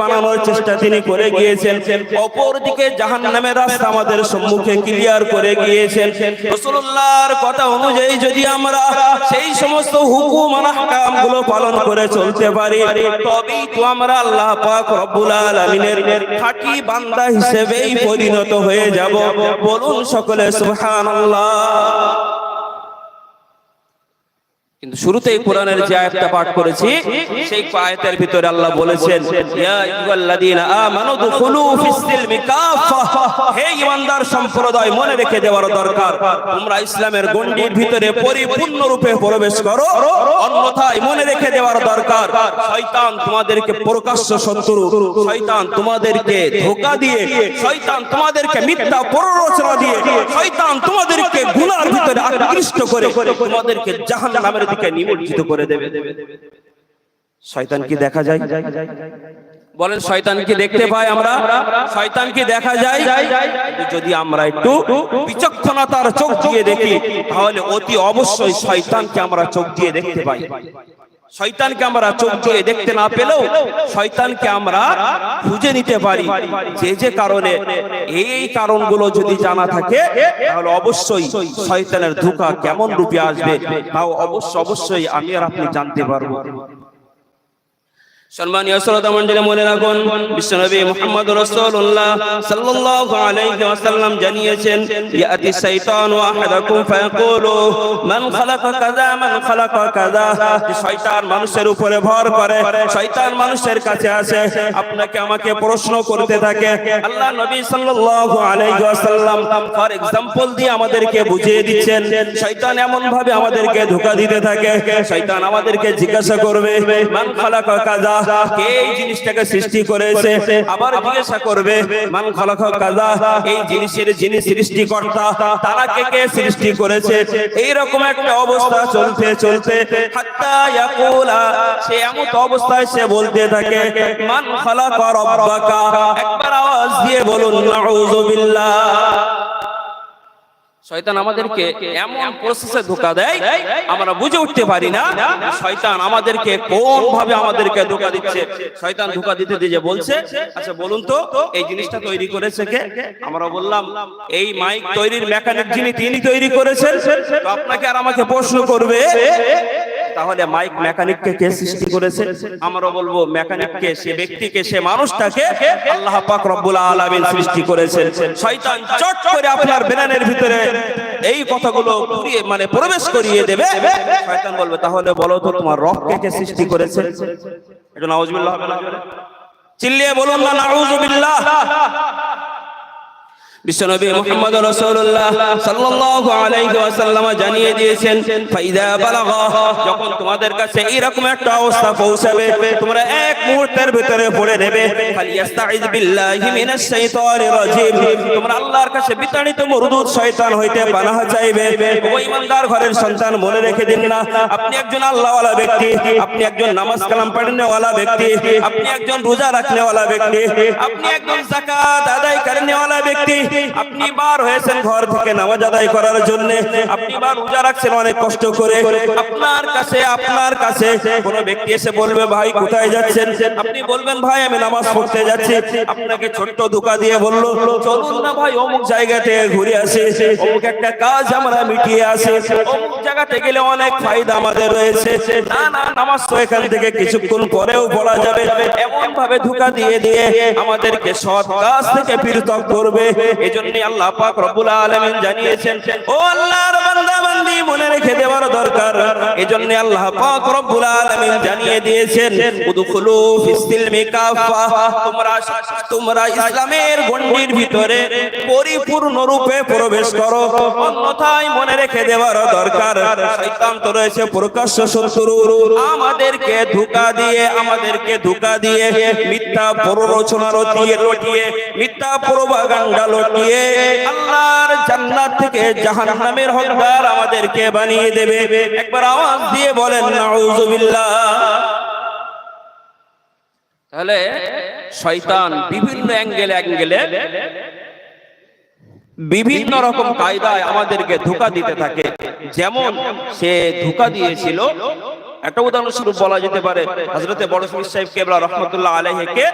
বানানোর চেষ্টা তিনি করে গিয়েছেন, অপরদিকে জাহান্নামের রাস্তা আমাদের সম্মুখে ক্লিয়ার করে গিয়েছেন। রাসূলুল্লাহর কথা অনুযায়ী যদি আমরা সেই সমস্ত হুকুম আর আহকাম গুলো পালন করে চলতে পারি, তবেই তো আমরা আল্লাহ পাক রব্বুল আলামিনের খাঁটি বান্দা হিসেবেই পরিণত হয়ে যাব। বলুন সকলে সুবহানাল্লাহ। কিন্তু শুরুতেই কোরআনের যে আয়াতটা পাঠ করেছি, সেই আয়াতের ভিতরে আল্লাহ বলেছেন, ইয়া আইয়ুহাল্লাযীনা আমানু দুখুলু ফিস-সিলমি কাফা, হে ঈমানদার সম্প্রদায়, মনে রেখে দেওয়ার দরকার, তোমরা ইসলামের গণ্ডির ভিতরে পরিপূর্ণ রূপে প্রবেশ করো, অন্যথায় মনে রেখে দেওয়ার দরকার শয়তান তোমাদেরকে প্রকাশ্য শত্রু, শয়তান তোমাদেরকে ধোঁকা দিয়ে, শয়তান তোমাদেরকে মিথ্যা প্ররোচনা দিয়ে, শয়তান তোমাদেরকে গুনার ভিতরে আকৃষ্ট করে তোমাদেরকে জাহান্নামের দিকে নিমজ্জিত করে দেবে। শয়তান কি দেখা যায়? বলেন, শয়তান কি দেখতে পাই আমরা? শয়তান কি দেখা যায়? যদি আমরা একটু বিচক্ষণতার চোখ দিয়ে দেখি, তাহলে অতি অবশ্যই শয়তানকে আমরা চোখ দিয়ে দেখতে পাই। শয়তানকে আমরা চোখ দিয়ে দেখতে না পেলেও শয়তানকে আমরা খুঁজে নিতে পারি। যে কারণে এই কারণগুলো যদি জানা থাকে, তাহলে অবশ্যই শয়তানের ধোঁকা কেমন রূপে আসবে তাও অবশ্যই আমি আর আপনি জানতে পারবো। সম্মানীয় শ্রোতা মণ্ডলী, মনে রাখুন, বিশ্বনবী মুহাম্মদ রাসূলুল্লাহ সাল্লাল্লাহু আলাইহি ওয়াসাল্লাম জানিয়েছেন, ইয়াতি শাইতানু আহাদাকুম ফায়াকুলু মান খালাকা কাযা মান খালাকা কাযা, শয়তান মানুষের উপরে ভর করে, শয়তান মানুষের কাছে আসে, আপনাকে আমাকে প্রশ্ন করতে থাকে। আল্লাহ নবী সাল্লাল্লাহু আলাইহি ওয়াসাল্লাম ফর एग्जांपल দিয়ে আমাদেরকে বুঝিয়ে দিচ্ছেন, শয়তান এমন ভাবে আমাদেরকে ধোঁকা দিতে থাকে। শয়তান আমাদেরকে জিজ্ঞাসা করবে, মান খালাকা কাযা, কে এই জিনিসটাকে সৃষ্টি করেছে, আবার জিজ্ঞাসা করবে মান খালাকা কাযা, এই জিনিসের যিনি সৃষ্টিকর্তা তারা কে সৃষ্টি করেছে। এই রকম একটা অবস্থা চলতে চলতে হাত্তা ইয়াকুলা, সে এমন অবস্থায় সে বলতে থাকে, মান খালাকা রাব্বাকা, একবার আওয়াজ দিয়ে বলুন নাউযু বিল্লাহ। শয়তান আমাদেরকে এমন প্রসেসে ধোঁকা দেয়, আমরা বুঝে উঠতে পারি না শয়তান আমাদেরকে কোন ভাবে আমাদেরকে ধোঁকা দিচ্ছে। শয়তান ধোঁকা দিতে দিয়ে বলছে, আচ্ছা বলুন তো এই জিনিসটা তৈরি করেছে কে? আমরা বললাম, এই মাইক তৈরির মেকানিক যিনি, তিনি তৈরি করেছেন। তো আপনাকে আর আমাকে প্রশ্ন করবে, তাহলে মাইক মেকানিককে কে সৃষ্টি করেছে? আমরা বলবো মেকানিককে, সে ব্যক্তিকে, সে মানুষটাকে আল্লাহ পাক রব্বুল আলামিন সৃষ্টি করেছেন। শয়তান চট করে আপনার ব্রেনের ভিতরে এই কথাগুলো প্রবেশ করিয়ে দেবে। শয়তান বলবে, তাহলে বলো তো তোমার রবকে কে সৃষ্টি করেছে? এটা নাউজুবিল্লাহ হবে না? চিল্লিয়ে বলুন না নাউজুবিল্লাহ। বিশ্বনবী মুহাম্মদ রাসূলুল্লাহ সাল্লাল্লাহু আলাইহি ওয়াসাল্লাম জানিয়ে দিয়েছেন, ফাইদা বালাগা, যখন তোমাদের কাছে এরকম একটা অবস্থা পৌঁছাবে, তোমরা এক মুহূর্তের ভিতরে পড়ে নেবে, ফালিয়াস্তাইয বিল্লাহি মিনাশ শাইতানির রাজিম, তোমরা আল্লাহর কাছে বিতাড়িত মরদুদ শয়তান হইতে পানাহ চাইবে। ও ঈমানদার ঘরের সন্তান, মনে রেখে দিন না, আপনি একজন আল্লাহওয়ালা ব্যক্তি, আপনি একজন নামাজ কালাম পড়নেওয়ালা ব্যক্তি, আপনি একজন রোজা রাখনেওয়ালা ব্যক্তি, আপনি একজন যাকাত আদায় করনেওয়ালা ব্যক্তি, আপনি বার হয়েছেন ঘর থেকে নামাজ আদায় করার জন্য, আপনি বার রোজা রাখছেন অনেক কষ্ট করে, আপনার কাছে কোন ব্যক্তি এসে বলবে, ভাই কোথায় যাচ্ছেন? আপনি বলবেন, ভাই আমি নামাজ পড়তে যাচ্ছি। আপনাকে ছোট্ট ধোঁকা দিয়ে বলল, চলুন না ভাই অমুক জায়গাতে ঘুরে আসি, অমুক একটা কাজ আমরা মিটিয়ে আসি, অমুক জায়গাতে গেলে অনেক ফায়দা আমাদের রয়েছে। না না, নামাজ তো এখান থেকে কিছুক্ষণ পরেও পড়া যাবে। এমন ভাবে ধোঁকা দিয়ে দিয়ে আমাদেরকে সৎ কাজ থেকে পৃথক করবে। এজন্য আল্লাহ পাক রব্বুল আলামিন জানিয়েছেন, ও আল্লাহর বান্দা বান্দি, মনে রেখে দেওয়ার দরকার। এজন্য আল্লাহ পাক রব্বুল আলামিন জানিয়ে দিয়েছেন, উদখুলু ফিস-সিলমি কাফা, তোমরা ইসলামের গণ্ডির ভিতরে পরিপূর্ণ রূপে প্রবেশ করো, অন্যথায় মনে রেখে দেওয়ার দরকার শয়তান তো রয়েছে প্রকাশ্য শত্রু, আমাদেরকে ধোঁকা দিয়ে মিথ্যা প্ররোচনা রটিয়ে মিথ্যা প্রোপাগান্ডা লটিয়ে আল্লাহর জান্নাত থেকে জাহান্নামের হকদার আমাদেরকে বানিয়ে দেবে। একবার আওয়াজ দিয়ে বলেন নাউজুবিল্লাহ। তাহলে শয়তান বিভিন্ন অ্যাঙ্গেলে বিভিন্ন রকম কায়দায় আমাদেরকে ধোঁকা দিতে থাকে। যেমন সে ধোঁকা দিয়েছিল একটা উদাহরণস্বরূপ বলা যেতে পারে হযরতে বড় পীর সাহেব কেবলা রহমাতুল্লাহ আলাইহি কে